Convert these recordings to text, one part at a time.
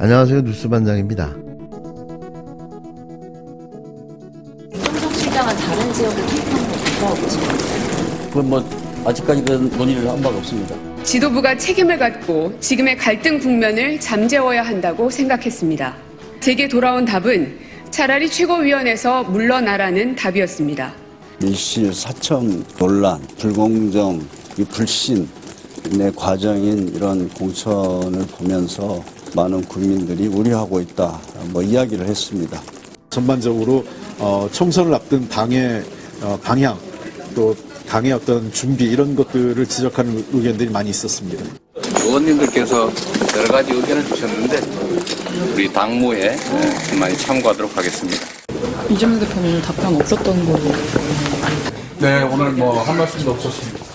안녕하세요. 뉴스반장입니다. 임종석 실장은 다른 지역을 투입하는 걸 검토하고 계십니까? 그건 아직까지 그런 논의를 한 바가 없습니다. 지도부가 책임을 갖고 지금의 갈등 국면을 잠재워야 한다고 생각했습니다. 제게 돌아온 답은 차라리 최고위원회에서 물러나라는 답이었습니다. 밀실, 사천, 논란, 불공정, 이 불신의 과정인 이런 공천을 보면서 많은 국민들이 우려하고 있다, 이야기를 했습니다. 전반적으로 총선을 앞둔 당의 방향, 또 당의 어떤 준비 이런 것들을 지적하는 의견들이 많이 있었습니다. 의원님들께서 여러 가지 의견을 주셨는데 우리 당무에 많이 참고하도록 하겠습니다. 이재명 대표는 답변 없었던 걸로. 네, 오늘 한 말씀도 없었습니다.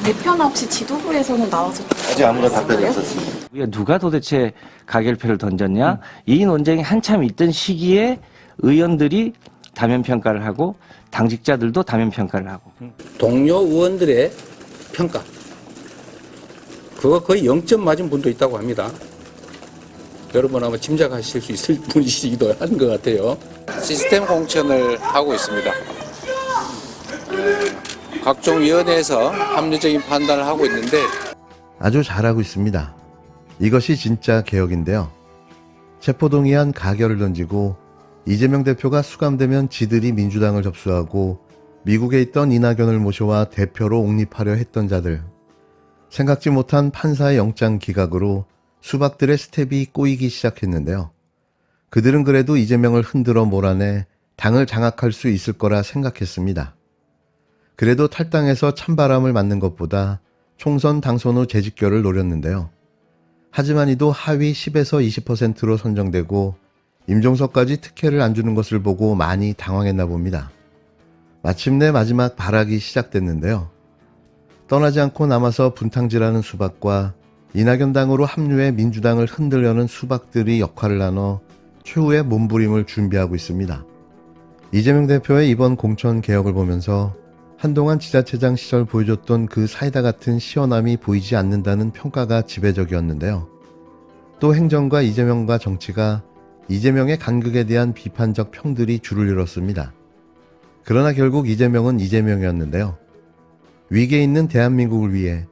대표나 혹시 지도부에서는 나와서 아직 아무런 답변이 없었습니다. 우리가 누가 도대체 가결표를 던졌냐? 이 논쟁이 한참 있던 시기에 의원들이 다면 평가를 하고 당직자들도 다면 평가를 하고. 동료 의원들의 평가, 그거 거의 0점 맞은 분도 있다고 합니다. 여러분 아마 짐작하실 수 있을 분이시기도 한 것 같아요. 시스템 공천을 하고 있습니다. 각종 위원회에서 합리적인 판단을 하고 있는데 아주 잘하고 있습니다. 이것이 진짜 개혁인데요. 체포동의안 가결을 던지고 이재명 대표가 수감되면 지들이 민주당을 접수하고 미국에 있던 이낙연을 모셔와 대표로 옹립하려 했던 자들. 생각지 못한 판사의 영장 기각으로 수박들의 스텝이 꼬이기 시작했는데요. 그들은 그래도 이재명을 흔들어 몰아내 당을 장악할 수 있을 거라 생각했습니다. 그래도 탈당해서 찬바람을 맞는 것보다 총선 당선 후 재집결을 노렸는데요. 하지만 이도 하위 10에서 20%로 선정되고 임종석까지 특혜를 안 주는 것을 보고 많이 당황했나 봅니다. 마침내 마지막 발악이 시작됐는데요. 떠나지 않고 남아서 분탕질하는 수박과 이낙연 당으로 합류해 민주당을 흔들려는 수박들이 역할을 나눠 최후의 몸부림을 준비하고 있습니다. 이재명 대표의 이번 공천 개혁을 보면서 한동안 지자체장 시절 보여줬던 그 사이다 같은 시원함이 보이지 않는다는 평가가 지배적이었는데요. 또 행정과 이재명과 정치가 이재명의 간극에 대한 비판적 평들이 줄을 이뤘습니다. 그러나 결국 이재명은 이재명이었는데요. 위기에 있는 대한민국을 위해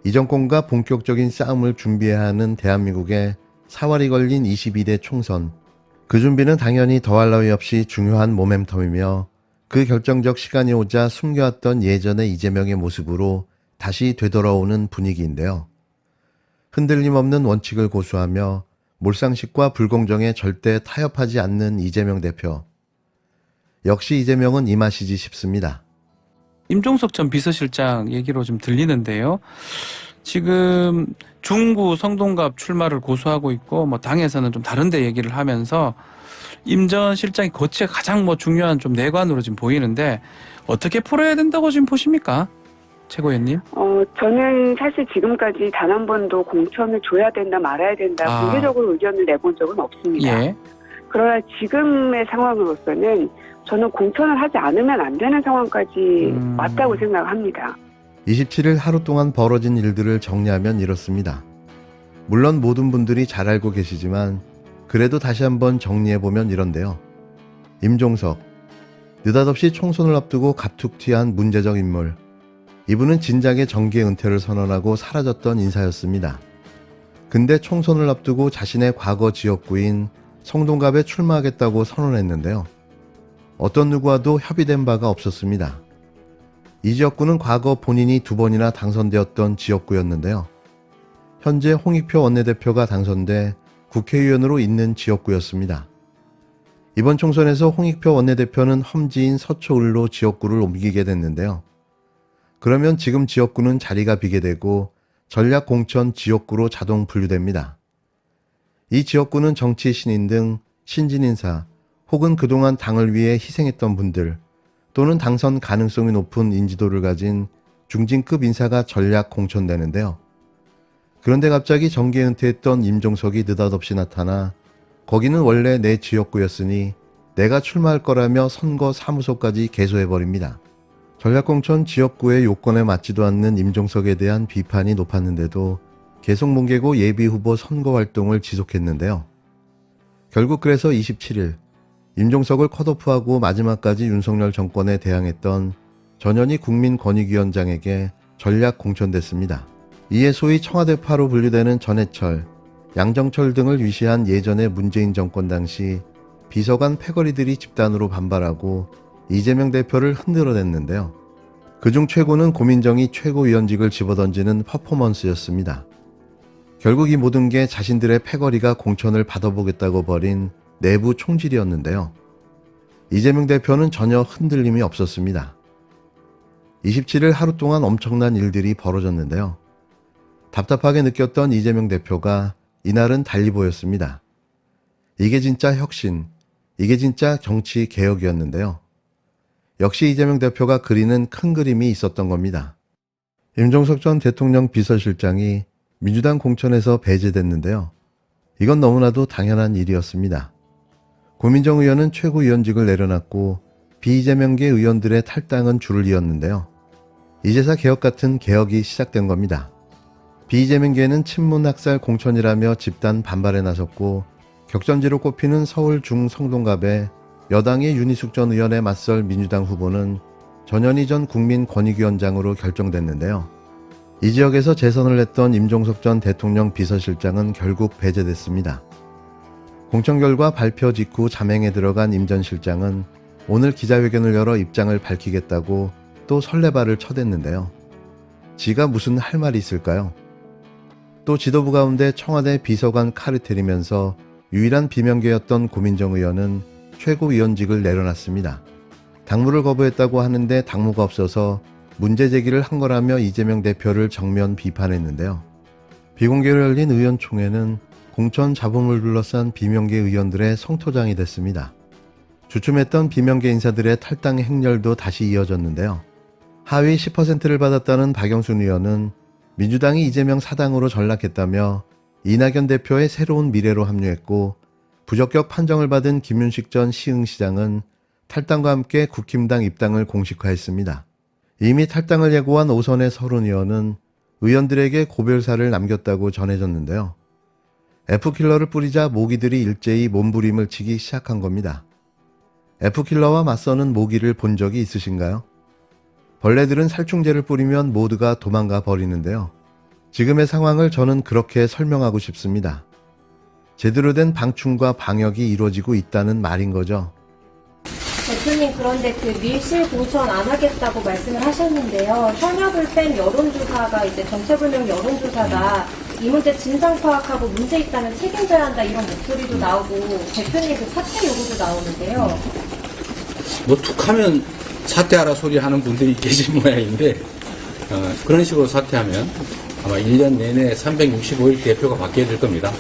이 정권과 본격적인 싸움을 준비해야 하는 대한민국에 사활이 걸린 22대 총선. 그 준비는 당연히 더할 나위 없이 중요한 모멘텀이며 그 결정적 시간이 오자 숨겨왔던 예전의 이재명의 모습으로 다시 되돌아오는 분위기인데요. 흔들림 없는 원칙을 고수하며 몰상식과 불공정에 절대 타협하지 않는 이재명 대표. 역시 이재명은 이 맛이지 싶습니다. 임종석 전 비서실장 얘기로 좀 들리는데요. 지금 중구 성동갑 출마를 고수하고 있고 당에서는 좀 다른데 얘기를 하면서 임 전 실장이 거치에 가장 중요한 좀 내관으로 지금 보이는데 어떻게 풀어야 된다고 지금 보십니까? 최고위원님? 저는 사실 지금까지 단 한 번도 공천을 줘야 된다 말아야 된다 공개적으로 의견을 내본 적은 없습니다. 예. 그러나 지금의 상황으로서는 저는 공천을 하지 않으면 안 되는 상황까지 왔다고 생각합니다. 27일 하루 동안 벌어진 일들을 정리하면 이렇습니다. 물론 모든 분들이 잘 알고 계시지만 그래도 다시 한번 정리해보면 이런데요. 임종석, 느닷없이 총선을 앞두고 갑툭튀한 문제적 인물. 이분은 진작에 정계 은퇴를 선언하고 사라졌던 인사였습니다. 근데 총선을 앞두고 자신의 과거 지역구인 성동갑에 출마하겠다고 선언했는데요. 어떤 누구와도 협의된 바가 없었습니다. 이 지역구는 과거 본인이 2번이나 당선되었던 지역구였는데요. 현재 홍익표 원내대표가 당선돼 국회의원으로 있는 지역구였습니다. 이번 총선에서 홍익표 원내대표는 험지인 서초을로 지역구를 옮기게 됐는데요. 그러면 지금 지역구는 자리가 비게 되고 전략 공천 지역구로 자동 분류됩니다. 이 지역구는 정치 신인 등 신진 인사 혹은 그동안 당을 위해 희생했던 분들 또는 당선 가능성이 높은 인지도를 가진 중진급 인사가 전략 공천되는데요. 그런데 갑자기 정계 은퇴했던 임종석이 느닷없이 나타나 거기는 원래 내 지역구였으니 내가 출마할 거라며 선거 사무소까지 개소해버립니다. 전략공천 지역구의 요건에 맞지도 않는 임종석에 대한 비판이 높았는데도 계속 뭉개고 예비후보 선거 활동을 지속했는데요. 결국 그래서 27일 임종석을 컷오프하고 마지막까지 윤석열 정권에 대항했던 전현희 국민권익위원장에게 전략 공천됐습니다. 이에 소위 청와대파로 분류되는 전해철, 양정철 등을 위시한 예전의 문재인 정권 당시 비서관 패거리들이 집단으로 반발하고 이재명 대표를 흔들어냈는데요. 그중 최고는 고민정이 최고위원직을 집어던지는 퍼포먼스였습니다. 결국 이 모든 게 자신들의 패거리가 공천을 받아보겠다고 벌인 내부 총질이었는데요. 이재명 대표는 전혀 흔들림이 없었습니다. 27일 하루 동안 엄청난 일들이 벌어졌는데요. 답답하게 느꼈던 이재명 대표가 이날은 달리 보였습니다. 이게 진짜 혁신, 이게 진짜 정치 개혁이었는데요. 역시 이재명 대표가 그리는 큰 그림이 있었던 겁니다. 임종석 전 대통령 비서실장이 민주당 공천에서 배제됐는데요. 이건 너무나도 당연한 일이었습니다. 고민정 의원은 최고위원직을 내려놨고 비이재명계 의원들의 탈당은 줄을 이었는데요. 이제사 개혁 같은 개혁이 시작된 겁니다. 비이재명계는 친문학살 공천이라며 집단 반발에 나섰고 격전지로 꼽히는 서울 중성동갑에 여당의 윤희숙 전 의원에 맞설 민주당 후보는 전현희 전 국민권익위원장으로 결정됐는데요. 이 지역에서 재선을 했던 임종석 전 대통령 비서실장은 결국 배제됐습니다. 공천 결과 발표 직후 잠행에 들어간 임 전 실장은 오늘 기자회견을 열어 입장을 밝히겠다고 또 설레발을 쳐댔는데요. 지가 무슨 할 말이 있을까요? 또 지도부 가운데 청와대 비서관 카르텔이면서 유일한 비명계였던 고민정 의원은 최고위원직을 내려놨습니다. 당무를 거부했다고 하는데 당무가 없어서 문제 제기를 한 거라며 이재명 대표를 정면 비판했는데요. 비공개로 열린 의원총회는 공천 잡음을 둘러싼 비명계 의원들의 성토장이 됐습니다. 주춤했던 비명계 인사들의 탈당 행렬도 다시 이어졌는데요. 하위 10%를 받았다는 박영순 의원은 민주당이 이재명 사당으로 전락했다며 이낙연 대표의 새로운 미래로 합류했고 부적격 판정을 받은 김윤식 전 시흥시장은 탈당과 함께 국힘당 입당을 공식화했습니다. 이미 탈당을 예고한 오선의 서른 의원은 의원들에게 고별사를 남겼다고 전해졌는데요. F킬러를 뿌리자 모기들이 일제히 몸부림을 치기 시작한 겁니다. F킬러와 맞서는 모기를 본 적이 있으신가요? 벌레들은 살충제를 뿌리면 모두가 도망가 버리는데요. 지금의 상황을 저는 그렇게 설명하고 싶습니다. 제대로 된 방충과 방역이 이루어지고 있다는 말인 거죠. 대표님, 그런데 그 밀실 공천 안 하겠다고 말씀을 하셨는데요. 현역을 뺀 여론조사가 이제 정체불명 여론조사다. 이 문제 진상 파악하고 문제 있다면 책임져야 한다, 이런 목소리도 나오고 대표님 그 사퇴 요구도 나오는데요. 뭐 툭하면 사퇴하라 소리 하는 분들이 계신 모양인데 그런 식으로 사퇴하면 아마 1년 내내 365일 대표가 바뀌어야 될 겁니다.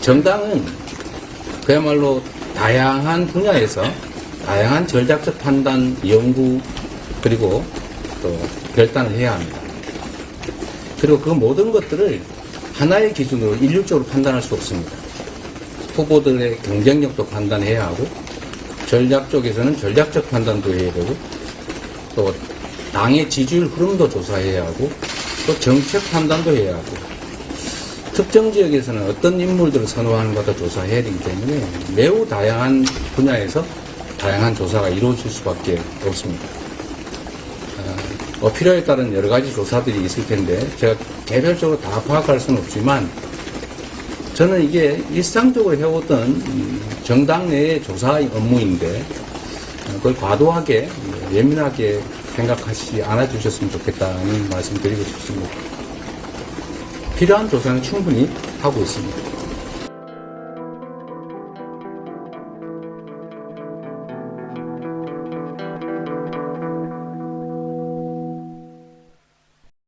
정당은 그야말로 다양한 분야에서 다양한 전략적 판단, 연구 그리고 또 결단을 해야 합니다. 그리고 그 모든 것들을 하나의 기준으로 일률적으로 판단할 수 없습니다. 후보들의 경쟁력도 판단해야 하고 전략 쪽에서는 전략적 판단도 해야 되고 또 당의 지지율 흐름도 조사해야 하고 또 정책 판단도 해야 하고 특정 지역에서는 어떤 인물들을 선호하는가도 조사해야 되기 때문에 매우 다양한 분야에서 다양한 조사가 이루어질 수밖에 없습니다. 필요에 따른 여러 가지 조사들이 있을 텐데 제가 개별적으로 다 파악할 수는 없지만 저는 이게 일상적으로 해오던 정당 내의 조사 업무인데 그걸 과도하게 예민하게 생각하시지 않아주셨으면 좋겠다는 말씀 드리고 싶습니다. 필요한 조사는 충분히 하고 있습니다.